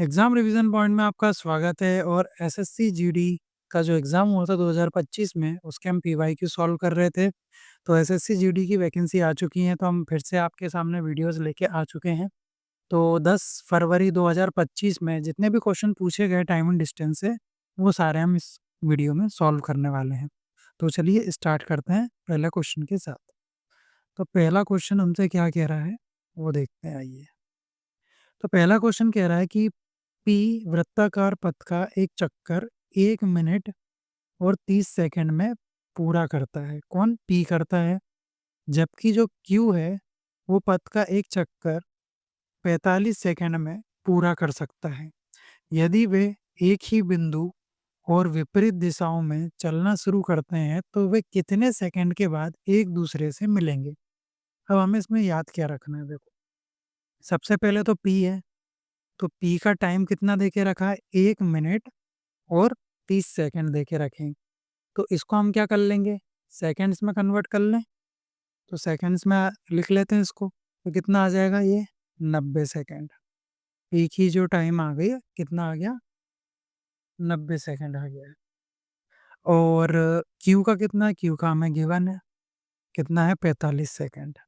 Exam revision point में आपका स्वागत है और एसएससी जीडी का जो एग्ज़ाम हुआ था 2025 में, उसके हम पीवाईक्यू सॉल्व कर रहे थे। तो एसएससी जीडी की वैकेंसी आ चुकी है, तो हम फिर से आपके सामने वीडियोज़ लेके आ चुके हैं। तो 10 फरवरी 2025 में जितने भी क्वेश्चन पूछे गए टाइम एंड डिस्टेंस से, वो सारे हम इस वीडियो में सॉल्व करने वाले हैं। तो चलिए स्टार्ट करते हैं पहले क्वेश्चन के साथ। तो पहला क्वेश्चन हमसे क्या कह रहा है, वो देखते हैं आइए। तो पहला क्वेश्चन कह रहा है कि पी वृत्ताकार पथ का एक चक्कर 1 मिनट और 30 सेकंड में पूरा करता है। कौन? पी करता है। जबकि जो क्यू है, वो पथ का एक चक्कर 45 सेकंड में पूरा कर सकता है। यदि वे एक ही बिंदु और विपरीत दिशाओं में चलना शुरू करते हैं, तो वे कितने सेकंड के बाद एक दूसरे से मिलेंगे? अब हमें इसमें याद क्या रखना है देखो। सबसे पहले तो पी है, तो पी का टाइम कितना देके रखा है? 1 मिनट और 30 सेकंड देके रखें। तो इसको हम क्या कर लेंगे? सेकंड्स में कन्वर्ट कर लें। तो सेकंड्स में लिख लेते हैं इसको। तो कितना आ जाएगा ये? 90 सेकंड। एक ही जो टाइम आ गई है, कितना आ गया? 90 सेकंड आ गया है। और क्यू का कितना है? क्यू का हमें गिवन है। कितना है? 45 सेकंड।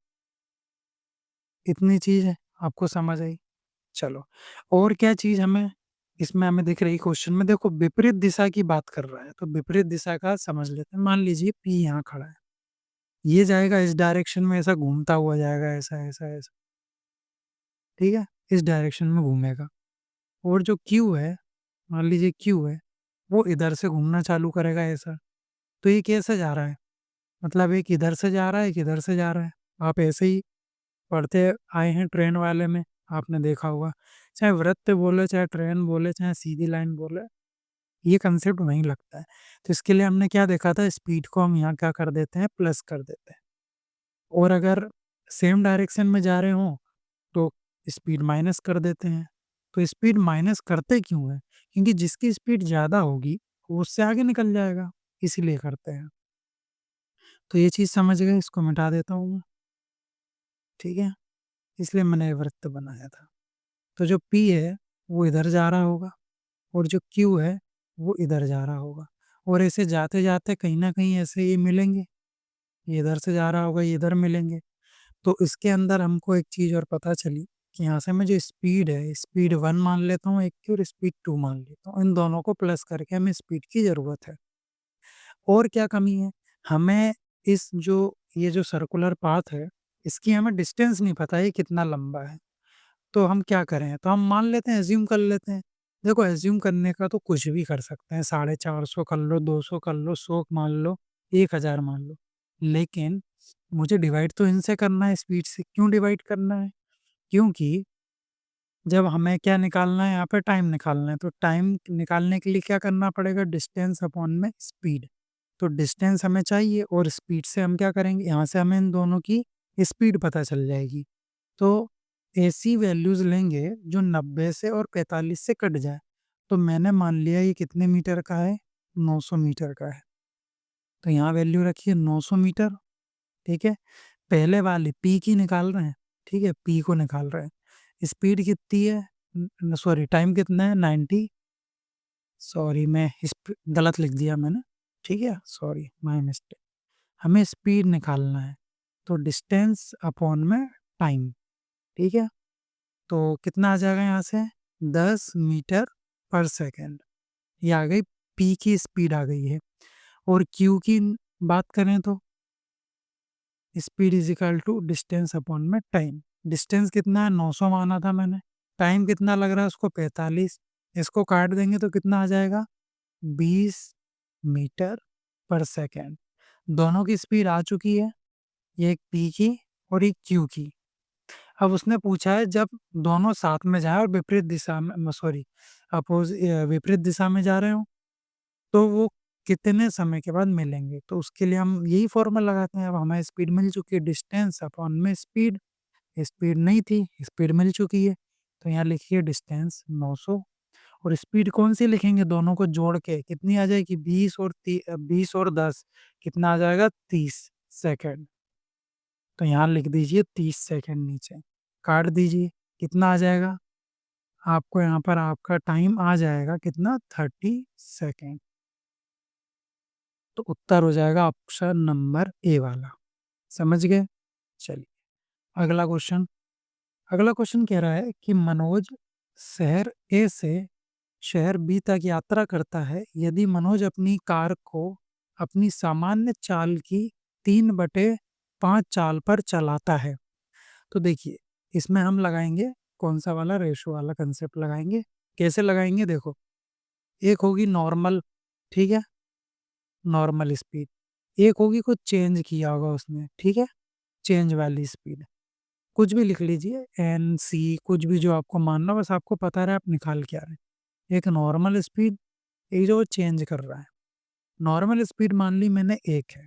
इतनी चीज़ है, आपको समझ आई? चलो, और क्या चीज़ हमें इसमें हमें दिख रही क्वेश्चन में? देखो, विपरीत दिशा की बात कर रहा है, तो विपरीत दिशा का समझ लेते हैं। मान लीजिए पी यहाँ खड़ा है, ये जाएगा इस डायरेक्शन में, ऐसा घूमता हुआ जाएगा, ऐसा, ऐसा, ऐसा, ठीक है? इस डायरेक्शन में घूमेगा। और जो क्यू है, मान लीजिए क्यू है, वो इधर से घूमना चालू करेगा ऐसा। तो ये कैसे जा रहा है? मतलब एक इधर से जा रहा है, एक इधर से जा रहा है। आप ऐसे ही पढ़ते आए हैं ट्रेन वाले में, आपने देखा होगा। चाहे वृत्त बोले, चाहे ट्रेन बोले, चाहे सीधी लाइन बोले, ये कंसेप्ट वहीं लगता है। तो इसके लिए हमने क्या देखा था? स्पीड को हम यहाँ क्या कर देते हैं? प्लस कर देते हैं। और अगर सेम डायरेक्शन में जा रहे हों, तो स्पीड माइनस कर देते हैं। तो स्पीड माइनस करते क्यों हैं? क्योंकि जिसकी स्पीड ज़्यादा होगी, वो उससे आगे निकल जाएगा, इसीलिए करते हैं। तो ये चीज़ समझ गए, इसको मिटा देता हूँ मैं, ठीक है? इसलिए मैंने ये वृत्त बनाया था। तो जो P है, वो इधर जा रहा होगा और जो Q है, वो इधर जा रहा होगा। और ऐसे जाते-जाते कहीं न कहीं ऐसे ये मिलेंगे। ये इधर से जा रहा होगा, ये इधर मिलेंगे। तो इसके अंदर हमको एक चीज़ और पता चली कि यहाँ से मैं जो स्पीड है, स्पीड 1 मान लेता हूँ एक की और स्पीड 2 मान लेता हूँ। इन दोनों को प्लस करके हमें स्पीड की ज़रूरत है। और क्या कमी है? हमें इस जो ये जो सर्कुलर पाथ है, इसकी हमें डिस्टेंस नहीं पता है, ये कितना लंबा है। तो हम क्या करें? तो हम मान लेते हैं, अज़्यूम कर लेते हैं। देखो, अज़्यूम करने का तो कुछ भी कर सकते हैं, 450 कर लो, 200 कर लो, 100 मान लो, 1000 मान लो। लेकिन मुझे डिवाइड तो इनसे करना है, स्पीड से। क्यों डिवाइड करना है? क्योंकि जब हमें क्या निकालना है, यहाँ पे टाइम निकालना है, तो टाइम निकालने के लिए क्या करना पड़ेगा? डिस्टेंस अपॉन में स्पीड। तो डिस्टेंस हमें चाहिए और स्पीड से हम क्या करेंगे? यहाँ से हमें इन दोनों की स्पीड पता चल जाएगी। तो ऐसी वैल्यूज़ लेंगे जो 90 से और 45 से कट जाए। तो मैंने मान लिया ये कितने मीटर का है? 900 मीटर का है। तो यहाँ वैल्यू रखिए 900 मीटर, ठीक है? पहले वाली पी की निकाल रहे हैं, ठीक है? पी को निकाल रहे हैं। स्पीड कितनी है? सॉरी, टाइम कितना है? 90। सॉरी, मैं गलत लिख दिया मैंने, ठीक है? Sorry, my mistake. हमें स्पीड निकालना है, तो डिस्टेंस अपॉन में टाइम, ठीक है? तो कितना आ जाएगा यहाँ से? 10 मीटर पर सेकंड। ये आ गई, पी की स्पीड आ गई है। और क्यू की बात करें तो speed is equal to distance upon में टाइम। डिस्टेंस कितना है? 900 माना था मैंने। टाइम कितना लग रहा है उसको? 45। इसको काट देंगे तो कितना आ जाएगा? 20 मीटर पर सेकंड। दोनों की स्पीड आ चुकी है, ये एक पी की और एक क्यू की। अब उसने पूछा है जब दोनों साथ में जाएँ और विपरीत दिशा में सॉरी विपरीत दिशा में जा रहे हों, तो वो कितने समय के बाद मिलेंगे? तो उसके लिए हम यही फ़ॉर्मूला लगाते हैं। अब हमें स्पीड मिल चुकी है, डिस्टेंस अपॉन में स्पीड। स्पीड नहीं थी, स्पीड मिल चुकी है। तो यहाँ लिखिए डिस्टेंस 900 और स्पीड कौन-सी लिखेंगे? दोनों को जोड़ के कितनी आ जाएगी? 20 और 10 कितना आ जाएगा? 30 सेकंड। तो यहाँ लिख दीजिए 30 सेकंड नीचे, काट दीजिए, कितना आ जाएगा? आपको यहाँ पर आपका टाइम आ जाएगा कितना 30 सेकंड। तो उत्तर हो जाएगा ऑप्शन नंबर ए वाला। समझ गए? चलिए अगला क्वेश्चन। अगला क्वेश्चन कह रहा है कि मनोज शहर ए से शहर बी तक यात्रा करता है। यदि मनोज अपनी कार को अपनी सामान्य चाल की 3/5 चाल पर चलाता है, तो देखिए इसमें हम लगाएंगे कौन सा वाला रेशो वाला कंसेप्ट लगाएंगे। कैसे लगाएंगे देखो, एक होगी नॉर्मल, ठीक है, नॉर्मल स्पीड, एक होगी कुछ चेंज किया होगा उसने, ठीक है, चेंज वाली स्पीड, कुछ भी लिख लीजिए, एन सी कुछ भी जो आपको मानना, बस आपको पता रहे आप निकाल के आ रहे हैं। एक नॉर्मल स्पीड, एक जो चेंज कर रहा है। नॉर्मल स्पीड मान ली मैंने एक है,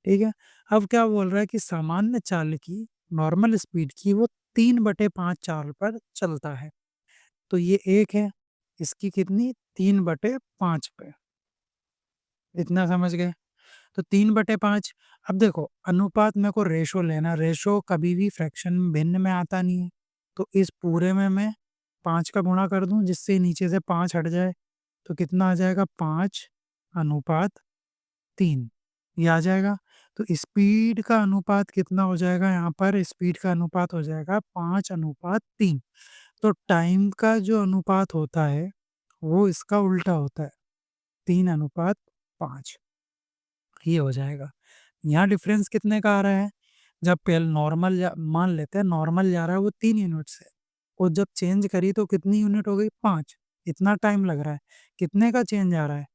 ठीक है। अब क्या बोल रहा है कि सामान्य चाल की नॉर्मल स्पीड की वो 3/5 चाल पर चलता है। तो ये एक है, इसकी कितनी 3/5 पे, इतना समझ गए। तो 3/5। अब देखो अनुपात मेरे को रेशो लेना, रेशो कभी भी फ्रैक्शन में भिन्न में आता नहीं है। तो इस पूरे में मैं 5 का गुणा कर दूं जिससे नीचे से 5 हट जाए, तो कितना आ जाएगा 5/3 ये आ जाएगा। तो स्पीड का अनुपात कितना हो जाएगा, यहाँ पर स्पीड का अनुपात हो जाएगा 5/3। तो टाइम का जो अनुपात होता है वो इसका उल्टा होता है, 3/5 ये हो जाएगा। यहाँ डिफरेंस कितने का आ रहा है, जब पहले नॉर्मल मान लेते हैं नॉर्मल जा रहा है वो 3 यूनिट से, और जब चेंज करी तो कितनी यूनिट हो गई 5। इतना टाइम लग रहा है। कितने का चेंज आ रहा है,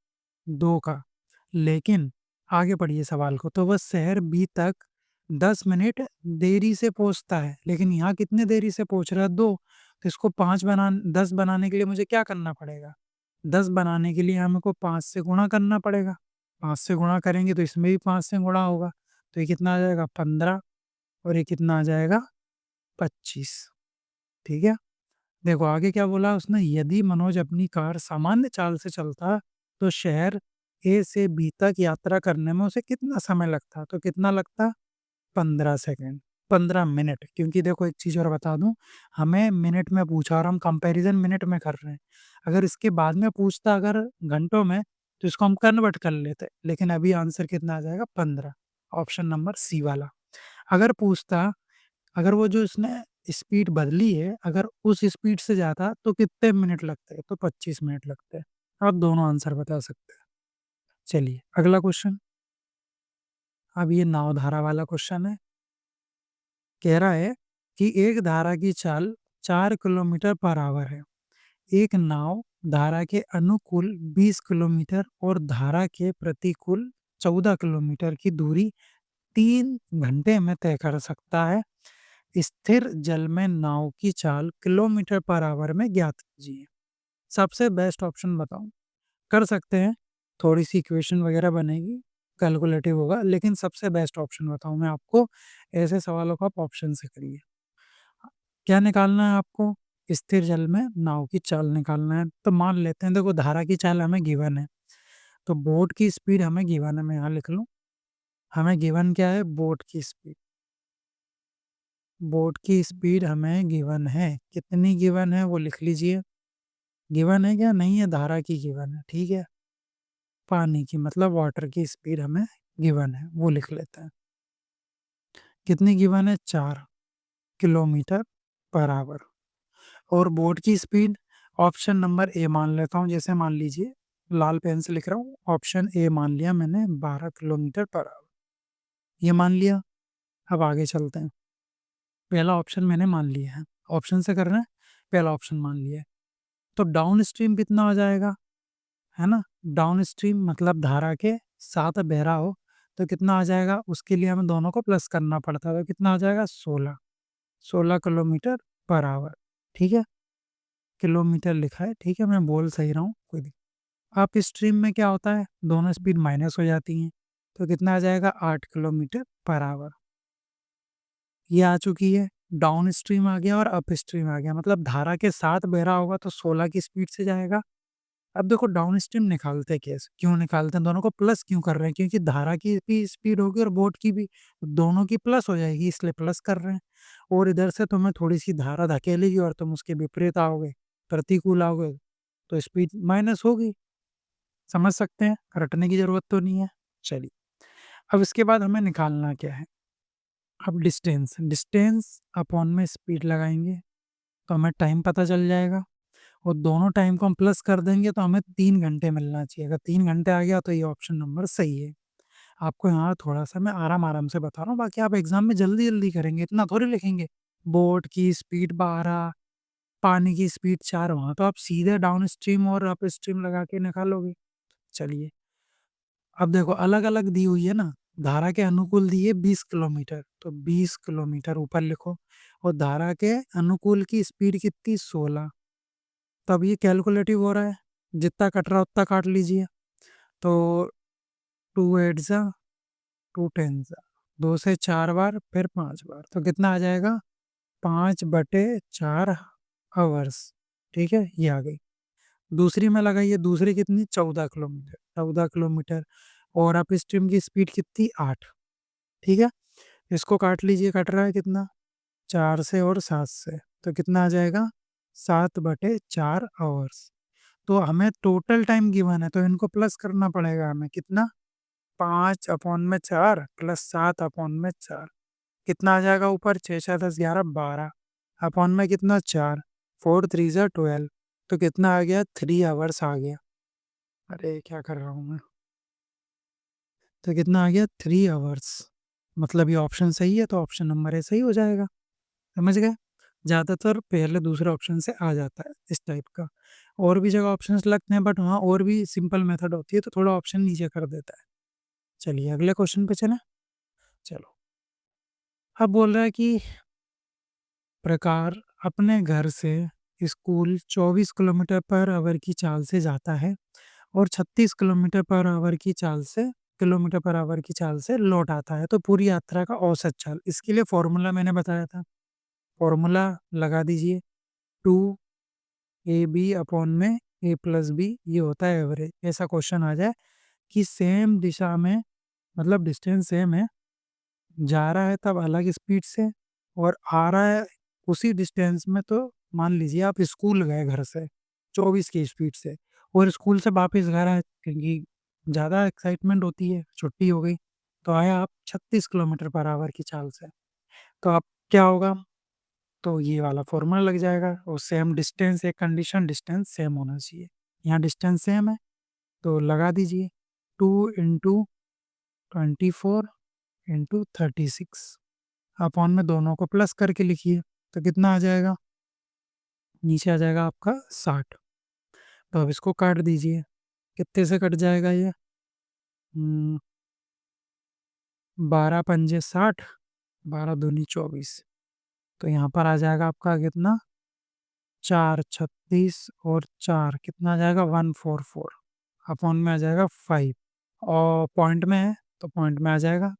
2 का। लेकिन आगे पढ़िए सवाल को, तो वह शहर बी तक 10 मिनट देरी से पहुंचता है, लेकिन यहाँ कितने देरी से पहुंच रहा है 2। तो इसको 10 बनाने के लिए मुझे क्या करना पड़ेगा, 10 बनाने के लिए हमको 5 से गुणा करना पड़ेगा। 5 से गुणा करेंगे तो इसमें भी 5 से गुणा होगा, तो ये कितना आ जाएगा 15, और ये कितना आ जाएगा 25। ठीक है। देखो आगे क्या बोला उसने, यदि मनोज अपनी कार सामान्य चाल से चलता तो शहर ए से बी तक यात्रा करने में उसे कितना समय लगता, तो कितना लगता 15 सेकेंड, 15 मिनट। क्योंकि देखो एक चीज़ और बता दूं, हमें मिनट में पूछा और हम कंपैरिजन मिनट में कर रहे हैं। अगर इसके बाद में पूछता अगर घंटों में, तो इसको हम कन्वर्ट कर लेते, लेकिन अभी आंसर कितना आ जाएगा 15, ऑप्शन नंबर सी वाला। अगर पूछता, अगर वो जो इसने स्पीड बदली है अगर उस स्पीड से जाता तो कितने मिनट लगते, तो 25 मिनट लगते। आप दोनों आंसर बता सकते हैं। चलिए अगला क्वेश्चन। अब ये नाव धारा वाला क्वेश्चन है। कह रहा है कि एक धारा की चाल 4 किलोमीटर पर आवर है। एक नाव धारा के अनुकूल 20 किलोमीटर और धारा के प्रतिकूल 14 किलोमीटर की दूरी 3 घंटे में तय कर सकता है। स्थिर जल में नाव की चाल किलोमीटर/आवर में ज्ञात कीजिए। सबसे बेस्ट ऑप्शन बताओ, कर सकते हैं, थोड़ी सी इक्वेशन वगैरह बनेगी, कैलकुलेटिव होगा, लेकिन सबसे बेस्ट ऑप्शन बताऊं मैं आपको। ऐसे सवालों को आप ऑप्शन से करिए। क्या निकालना है आपको, स्थिर जल में नाव की चाल निकालना है। तो मान लेते हैं देखो धारा की चाल हमें गिवन है, तो बोट की स्पीड हमें गिवन है, मैं यहाँ लिख लूँ। हमें गिवन क्या है, बोट की स्पीड। बोट की स्पीड हमें गिवन है, कितनी गिवन है वो लिख लीजिए। गिवन है क्या, नहीं है, धारा की गिवन है, ठीक है, पानी की मतलब वाटर की स्पीड हमें गिवन है, वो लिख लेते हैं। कितनी गिवन है, 4 किलोमीटर/आवर। और बोट की स्पीड ऑप्शन नंबर ए मान लेता हूँ, जैसे मान लीजिए लाल पेन से लिख रहा हूँ, ऑप्शन ए मान लिया मैंने 12 किलोमीटर/आवर, ये मान लिया। अब आगे चलते हैं। पहला ऑप्शन मैंने मान लिया है, ऑप्शन से कर रहे हैं, पहला ऑप्शन मान लिया है। तो डाउन स्ट्रीम कितना हो जाएगा, है ना, डाउन स्ट्रीम मतलब धारा के साथ बह रहा हो, तो कितना आ जाएगा, उसके लिए हमें दोनों को प्लस करना पड़ता है, तो कितना आ जाएगा 16 किलोमीटर/आवर। ठीक है, किलोमीटर लिखा है, ठीक है, मैं बोल सही रहा हूँ, कोई दिक्कत। आप स्ट्रीम में क्या होता है, दोनों स्पीड माइनस हो जाती हैं, तो कितना आ जाएगा 8 किलोमीटर/आवर। ये आ चुकी है, डाउन स्ट्रीम आ गया और अप स्ट्रीम आ गया, मतलब धारा के साथ बह रहा होगा तो 16 की स्पीड से जाएगा। अब देखो डाउन स्ट्रीम निकालते कैसे, क्यों निकालते हैं, दोनों को प्लस क्यों कर रहे हैं, क्योंकि धारा की भी स्पीड होगी और बोट की भी, दोनों की प्लस हो जाएगी, इसलिए प्लस कर रहे हैं। और इधर से तुम्हें थोड़ी सी धारा धकेलेगी और तुम उसके विपरीत आओगे, प्रतिकूल आओगे तो स्पीड माइनस होगी। समझ सकते हैं, रटने की ज़रूरत तो नहीं है। चलिए, अब इसके बाद हमें निकालना क्या है? अब डिस्टेंस, डिस्टेंस अपॉन में स्पीड लगाएँगे, तो हमें टाइम पता चल जाएगा और दोनों टाइम को हम प्लस कर देंगे तो हमें 3 घंटे मिलना चाहिए। अगर 3 घंटे आ गया तो ये ऑप्शन नंबर सही है। आपको यहाँ थोड़ा-सा मैं आराम-आराम से बता रहा हूँ, बाकी आप एग्ज़ाम में जल्दी-जल्दी करेंगे, इतना थोड़ी लिखेंगे। बोट की स्पीड 12, पानी की स्पीड 4, वहाँ तो आप सीधे डाउनस्ट्रीम और अपस्ट्रीम लगा के निकालोगे। चलिए, अब देखो अलग-अलग दी हुई है ना, धारा के अनुकूल दी है 20 किलोमीटर, तो 20 किलोमीटर ऊपर लिखो और धारा के अनुकूल की स्पीड कितनी 16। तो अब ये कैलकुलेटिव हो रहा है, जितना कट रहा है उतना काट लीजिए। तो 2 8 जा 2 10 जा, 2 से 4 बार फिर 5 बार, तो कितना आ जाएगा 5/4 आवर्स। ठीक है, ये आ गई। दूसरी में लगाइए, दूसरी कितनी 14 किलोमीटर, 14 किलोमीटर और अप स्ट्रीम की स्पीड कितनी 8। ठीक है, इसको काट लीजिए, कट रहा है कितना 4 से और 7 से, तो कितना आ जाएगा 7/4 आवर्स। तो हमें टोटल टाइम गिवन है तो इनको प्लस करना पड़ेगा हमें, कितना 5/4 प्लस 7/4, कितना आ जाएगा ऊपर 6 6 10 11 12 अपॉन में कितना 4, 4 3 ज़ा 12, तो कितना आ गया 3 आवर्स आ गया। अरे क्या कर रहा हूँ मैं, तो कितना आ गया 3 आवर्स। मतलब ये ऑप्शन सही है तो ऑप्शन नंबर ए सही हो जाएगा। समझ गए? ज़्यादातर पहले दूसरे ऑप्शन से आ जाता है इस टाइप का। और भी जगह ऑप्शंस लगते हैं बट वहाँ और भी सिंपल मेथड होती है तो थोड़ा ऑप्शन नीचे कर देता है। चलिए अगले क्वेश्चन पे चलें? चलो। अब बोल रहा है कि प्रकार अपने घर से स्कूल 24 किलोमीटर पर आवर की चाल से जाता है और 36 किलोमीटर पर आवर की चाल से लौट आता है, तो पूरी यात्रा का औसत चाल। इसके लिए फॉर्मूला मैंने बताया था। फॉर्मूला लगा दीजिए, 2ab अपॉन में a प्लस बी, ये होता है एवरेज। ऐसा क्वेश्चन आ जाए कि सेम दिशा में, मतलब डिस्टेंस सेम है, जा रहा है तब अलग स्पीड से और आ रहा है उसी डिस्टेंस में, तो मान लीजिए आप स्कूल गए घर से 24 की स्पीड से और स्कूल से वापस घर आए क्योंकि ज़्यादा एक्साइटमेंट होती है, छुट्टी हो गई, तो आए आप 36 किलोमीटर पर आवर की चाल से। तो अब क्या होगा? तो ये वाला फॉर्मूला लग जाएगा और सेम डिस्टेंस, एक कंडीशन डिस्टेंस सेम होना चाहिए। यहाँ डिस्टेंस सेम है तो लगा दीजिए, 2 इंटू 24 इंटू 36 अपॉन में दोनों को प्लस करके लिखिए, तो कितना आ जाएगा? नीचे आ जाएगा आपका 60। तो अब इसको काट दीजिए, कितने से कट जाएगा ये? 12 पंजे 60, 12 दूनी 24, तो यहाँ पर आ जाएगा आपका कितना 4 36 और 4 कितना आ जाएगा 144 अपॉन में आ जाएगा 5 और पॉइंट में है तो पॉइंट में आ जाएगा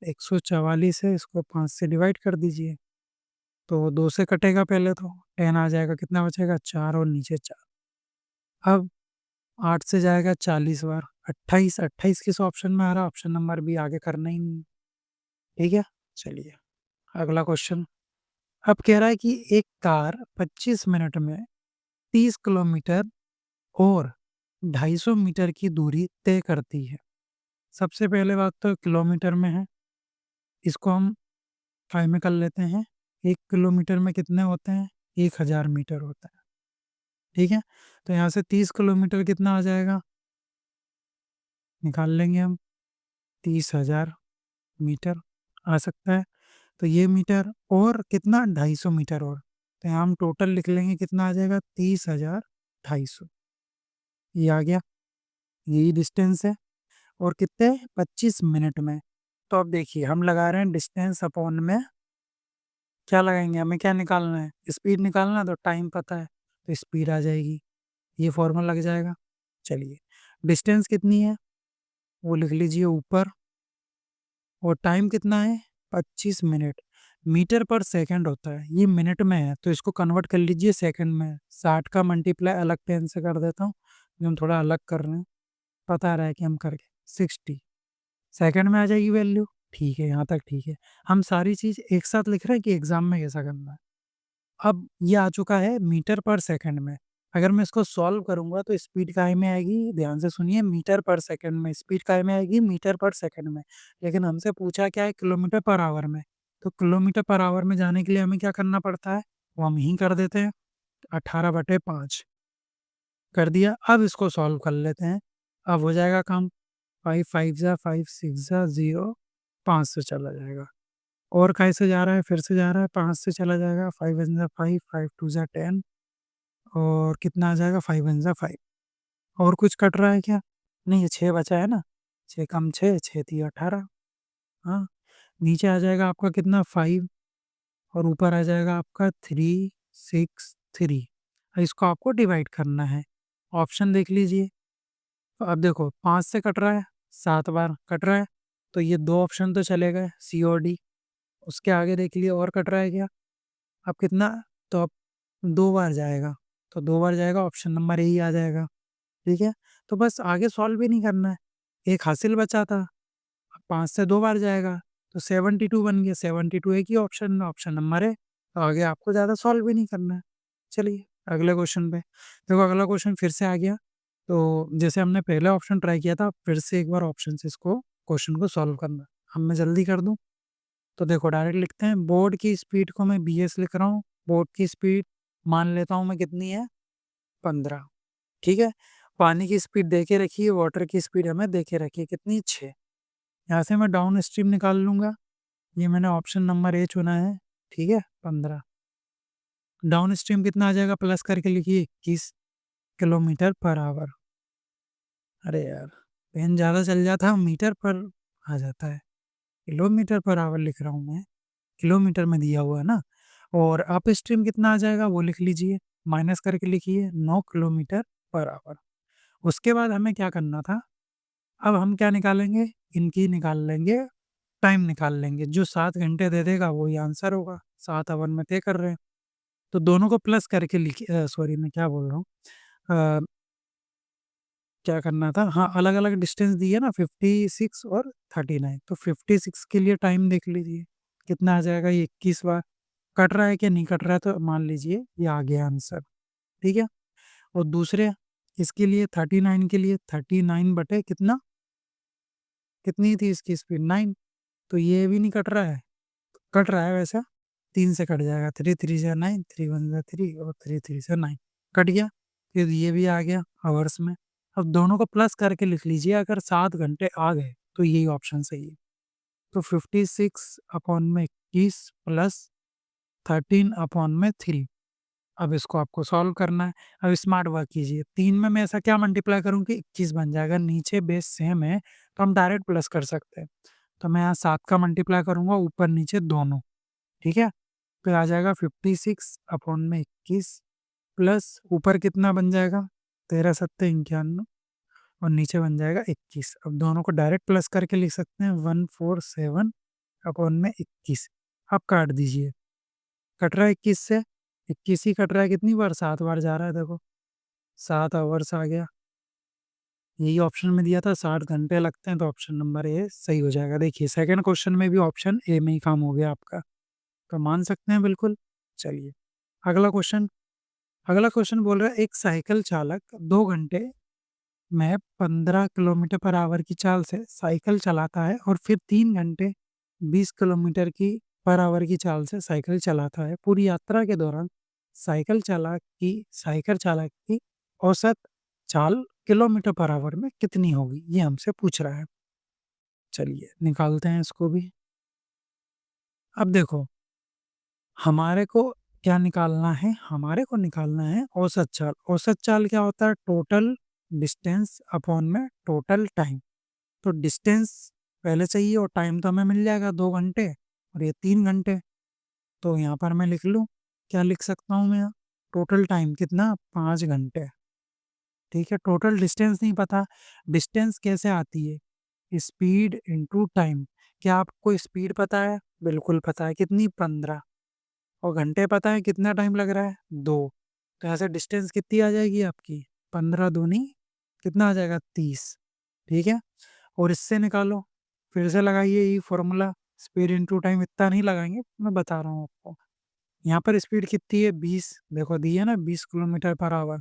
144 है, इसको 5 से डिवाइड कर दीजिए, तो 2 से कटेगा पहले तो 10 आ जाएगा, कितना बचेगा 4 और नीचे 4। अब 8 से जाएगा 40 बार, 28, 28 किस ऑप्शन में आ रहा है? ऑप्शन नंबर बी, आगे करना ही नहीं है। ठीक है? चलिए अगला क्वेश्चन। अब कह रहा है कि एक कार 25 मिनट में 30 किलोमीटर और 250 मीटर की दूरी तय करती है। सबसे पहले बात तो किलोमीटर में है, इसको हम 5 में कर लेते हैं। 1 किलोमीटर में कितने होते हैं? 1000 मीटर होता है। ठीक है? तो यहाँ से 30 किलोमीटर कितना आ जाएगा? निकाल लेंगे हम, 30,000 मीटर आ सकता है। तो ये मीटर और कितना 250 मीटर और, तो यहाँ हम टोटल लिख लेंगे, कितना आ जाएगा 30,250। ये आ गया, यही डिस्टेंस है और कितने 25 मिनट में। तो अब देखिए हम लगा रहे हैं डिस्टेंस अपॉन में क्या लगाएंगे, हमें क्या निकालना है? स्पीड निकालना है, तो टाइम पता है तो स्पीड आ जाएगी, ये फॉर्मूला लग जाएगा। चलिए डिस्टेंस कितनी है वो लिख लीजिए ऊपर और टाइम कितना है 25 मिनट। मीटर पर सेकंड होता है, ये मिनट में है तो इसको कन्वर्ट कर लीजिए सेकंड में। 60 का मल्टीप्लाई अलग पेन से कर देता हूँ, जो हम थोड़ा अलग कर रहे हैं, पता रहा है कि हम करके 60 सेकंड में आ जाएगी वैल्यू। ठीक है, यहाँ तक ठीक है। हम सारी चीज़ एक साथ लिख रहे हैं कि एग्ज़ाम में कैसा करना है? अब ये आ चुका है मीटर पर सेकंड में। अगर मैं इसको सॉल्व करूँगा तो स्पीड काहे में आएगी? ध्यान से सुनिए, मीटर पर सेकंड में। स्पीड काहे में आएगी? मीटर पर सेकंड में। लेकिन हमसे पूछा क्या है? किलोमीटर पर आवर में। तो किलोमीटर पर आवर में जाने के लिए हमें क्या करना पड़ता है? वो हम यहीं कर देते हैं, 18/5 कर दिया। अब इसको सॉल्व कर लेते हैं। अब हो जाएगा काम। 5 5 जा 5 6 जा 0, 5 से चला जाएगा। और कैसे जा रहा है? फिर से जा रहा है, 5 से चला जाएगा। 5 1 जा 5, 5 2 जा 10 और कितना आ जाएगा? 5 1 जा 5। और कुछ कट रहा है क्या? नहीं, ये 6 बचा है ना? 6 कम 6, 6 तिया 18। हाँ, नीचे आ जाएगा आपका कितना? 5 और ऊपर आ जाएगा आपका 3 6 3। इसको आपको डिवाइड करना है। ऑप्शन देख लीजिए। तो अब देखो 5 से कट रहा है, 7 बार कट रहा है, तो ये 2 ऑप्शन तो चले गए, सी और डी। उसके आगे देख लिए और कट रहा है क्या? अब कितना? तो अब 2 बार जाएगा, तो 2 बार जाएगा, ऑप्शन नंबर ए ही आ जाएगा, ठीक है? तो बस आगे सॉल्व भी नहीं करना है, एक हासिल बचा था, अब 5 से 2 बार जाएगा, तो 72 बन गया, 72 एक ही ऑप्शन, ऑप्शन नंबर ए, तो आगे आपको ज़्यादा सॉल्व भी नहीं करना है। चलिए, अगले क्वेश्चन पे। देखो अगला क्वेश्चन फिर से आ गया, तो जैसे हमने पहले ऑप्शन ट्राई किया था, फिर से एक बार ऑप्शन से इसको क्वेश्चन को सॉल्व करना। अब मैं जल्दी कर दूँ, तो देखो डायरेक्ट लिखते हैं, बोर्ड की स्पीड को मैं बीएस लिख रहा हूँ, बोर्ड की स्पीड मान लेता हूँ मैं कितनी है? 15, ठीक है? पानी की स्पीड दे के रखी है, वाटर की स्पीड हमें दे के रखी है, कितनी? 6। यहाँ से मैं डाउन स्ट्रीम निकाल लूँगा, ये मैंने ऑप्शन नंबर ए चुना है, ठीक है? 15। डाउन स्ट्रीम कितना आ जाएगा? प्लस करके लिखिए 21 किलोमीटर पर आवर। अरे यार! पेन ज़्यादा चल जाता, मीटर पर आ जाता है। किलोमीटर पर आवर लिख रहा हूँ मैं, किलोमीटर में दिया हुआ है ना। और अप स्ट्रीम कितना आ जाएगा वो लिख लीजिए, माइनस करके लिखिए 9 किलोमीटर पर आवर। उसके बाद हमें क्या करना था, अब हम क्या निकालेंगे? इनकी निकाल लेंगे, टाइम निकाल लेंगे, जो 7 घंटे दे देगा वही आंसर होगा, 7 अवर में तय कर रहे हैं। तो दोनों को प्लस करके लिखिए, सॉरी मैं क्या बोल रहा हूँ, अ, क्या करना था, हाँ, अलग-अलग डिस्टेंस दी है ना, 56 और 39, तो 56 के लिए टाइम देख लीजिए, कितना आ जाएगा? ये 21 बार। कट रहा है कि नहीं कट रहा है? तो मान लीजिए ये आ गया आंसर, ठीक है? और दूसरे इसके लिए 39 के लिए 39 बटे कितना? कितनी थी इसकी स्पीड? 9, तो ये भी नहीं कट रहा है? कट रहा है वैसे, 3 से कट जाएगा, 3 3 जा 9, 3 1 जा 3 और 3 3 जा 9, कट गया। फिर ये भी आ गया हावर्स में। अब दोनों को प्लस करके लिख लीजिए, अगर 7 घंटे आ गए तो यही ऑप्शन सही है। तो 56 अपॉन में 21 प्लस 13 अपॉन में 3। अब इसको आपको सॉल्व करना है। अब स्मार्ट वर्क कीजिए, 3 में मैं ऐसा क्या मल्टीप्लाई करूँ कि 21 बन जाएगा, नीचे बेस सेम है तो हम डायरेक्ट प्लस कर सकते हैं। तो मैं यहाँ 7 का मल्टीप्लाई करूँगा ऊपर-नीचे दोनों, ठीक है? फिर आ जाएगा 56 अपॉन में 21 प्लस ऊपर कितना बन जाएगा? 13 सत्ते 91 और नीचे बन जाएगा 21। अब दोनों को डायरेक्ट प्लस करके लिख सकते हैं, 147 अपॉन में 21। अब काट दीजिए, कट रहा है 21 से, 21 ही कट रहा है, कितनी बार? 7 बार जा रहा है देखो, 7 आवर्स आ गया। यही ऑप्शन में दिया था 60 घंटे लगते हैं, तो ऑप्शन नंबर ए सही हो जाएगा। देखिए सेकंड क्वेश्चन में भी ऑप्शन ए में ही काम हो गया आपका, तो मान सकते हैं बिल्कुल। चलिए अगला क्वेश्चन। अगला क्वेश्चन बोल रहा है, एक साइकिल चालक 2 घंटे में 15 किलोमीटर पर आवर की चाल से साइकिल चलाता है और फिर 3 घंटे 20 किलोमीटर की पर आवर की चाल से साइकिल चलाता है। पूरी यात्रा के दौरान साइकिल चालक की औसत चाल किलोमीटर पर आवर में कितनी होगी? ये हमसे पूछ रहा है। चलिए निकालते हैं इसको भी। अब देखो हमारे को क्या निकालना है? हमारे को निकालना है औसत चाल। औसत चाल क्या होता है? टोटल डिस्टेंस अपॉन में टोटल टाइम। तो डिस्टेंस पहले चाहिए और टाइम तो हमें मिल जाएगा 2 घंटे और ये 3 घंटे। तो यहाँ पर मैं लिख लूँ, क्या लिख सकता हूँ मैं यहाँ? टोटल टाइम कितना? 5 घंटे, ठीक है? टोटल डिस्टेंस नहीं पता, डिस्टेंस कैसे आती है? Speed into time. क्या आपको स्पीड पता है? बिल्कुल पता है, कितनी? 15 और घंटे पता है कितना टाइम लग रहा है? 2। तो यहाँ से डिस्टेंस कितनी आ जाएगी आपकी? 15 दूनी कितना आ जाएगा? 30, ठीक है? और इससे निकालो, फिर से लगाइए यही फ़ॉर्मूला, स्पीड इनटू टाइम, इतना नहीं लगाएँगे, मैं बता रहा हूँ आपको। यहाँ पर स्पीड कितनी है 20, देखो दी है ना 20 किलोमीटर पर आवर,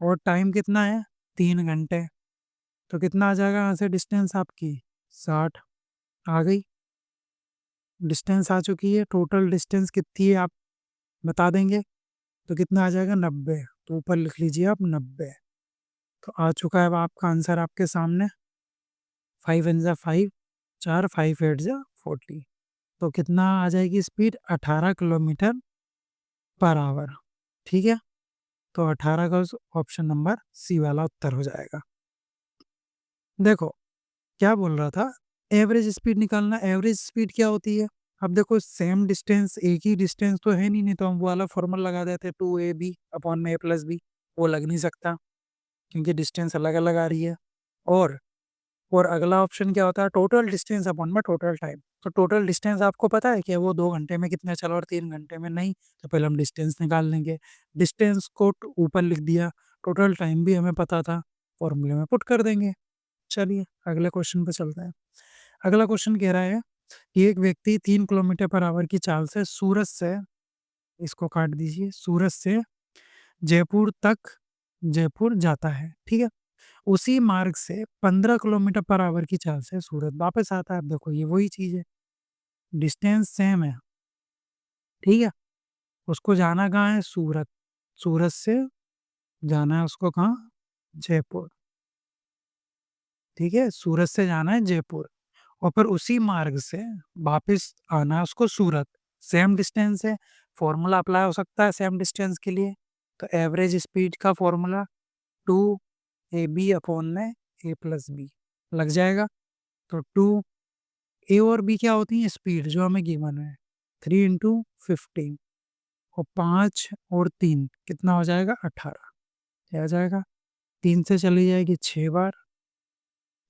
और टाइम कितना है 3 घंटे। तो कितना आ जाएगा यहाँ से डिस्टेंस आपकी 60 आ गई, डिस्टेंस आ चुकी है। टोटल डिस्टेंस कितनी है आप बता देंगे तो कितना आ जाएगा 90, तो ऊपर लिख लीजिए आप 90। तो आ चुका है अब आपका आंसर आपके सामने। 5 वन ज़ा 5, 4 5 8 ज़ा 40। तो कितना आ जाएगी स्पीड 18 किलोमीटर पर आवर। ठीक है, तो 18 का ऑप्शन नंबर सी वाला उत्तर हो जाएगा। देखो क्या बोल रहा था, एवरेज स्पीड निकालना। एवरेज स्पीड क्या होती है? अब देखो सेम डिस्टेंस, एक ही डिस्टेंस तो है नहीं, नहीं तो हम वो वाला फॉर्मूला लगा देते 2ab अपॉन में a प्लस बी। वो लग नहीं सकता क्योंकि डिस्टेंस अलग अलग आ रही है। और और अगला ऑप्शन क्या होता है, टोटल डिस्टेंस अपॉन में टोटल टाइम। तो टोटल डिस्टेंस आपको पता है कि वो 2 घंटे में कितना चला और 3 घंटे में नहीं, तो पहले हम डिस्टेंस निकाल लेंगे। डिस्टेंस को ऊपर लिख दिया, टोटल टाइम भी हमें पता था, फॉर्मूले में पुट कर देंगे। चलिए अगले क्वेश्चन पे चलते हैं। अगला क्वेश्चन कह रहा है कि एक व्यक्ति 3 किलोमीटर पर आवर की चाल से सूरत से, इसको काट दीजिए, सूरत से जयपुर तक जयपुर जाता है, ठीक है। उसी मार्ग से 15 किलोमीटर पर आवर की चाल से सूरत वापस आता है। अब देखो ये वही चीज़ है, डिस्टेंस सेम है, ठीक है। उसको जाना कहाँ है? सूरत। सूरत से जाना है उसको कहाँ? जयपुर, ठीक है। सूरत से जाना है जयपुर और फिर उसी मार्ग से वापस आना है उसको सूरत। सेम डिस्टेंस है, फॉर्मूला अप्लाई हो सकता है सेम डिस्टेंस के लिए। तो एवरेज स्पीड का फॉर्मूला 2ab अपॉन में a प्लस बी लग जाएगा। तो 2 ए और बी क्या होती है? स्पीड जो हमें गिवन है, 3 इंटू 15 और 5 और 3 कितना हो जाएगा? 18। क्या हो जाएगा? 3 से चली जाएगी 6 बार,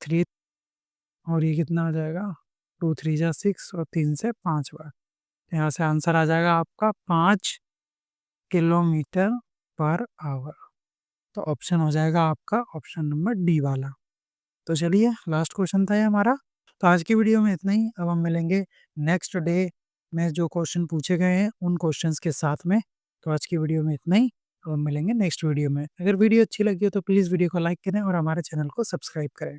3 और ये कितना आ जाएगा? 2 3 जा 6 और 3 से 5 बार। तो यहाँ से आंसर आ जाएगा आपका 5 किलोमीटर पर आवर। तो ऑप्शन हो जाएगा आपका ऑप्शन नंबर डी वाला। तो चलिए लास्ट क्वेश्चन था ये हमारा। तो आज की वीडियो में इतना ही। अब हम मिलेंगे नेक्स्ट डे में जो क्वेश्चन पूछे गए हैं उन क्वेश्चंस के साथ में। तो आज की वीडियो में इतना ही। अब हम मिलेंगे नेक्स्ट वीडियो में। अगर वीडियो अच्छी लगी हो तो प्लीज़ वीडियो को लाइक करें और हमारे चैनल को सब्सक्राइब करें।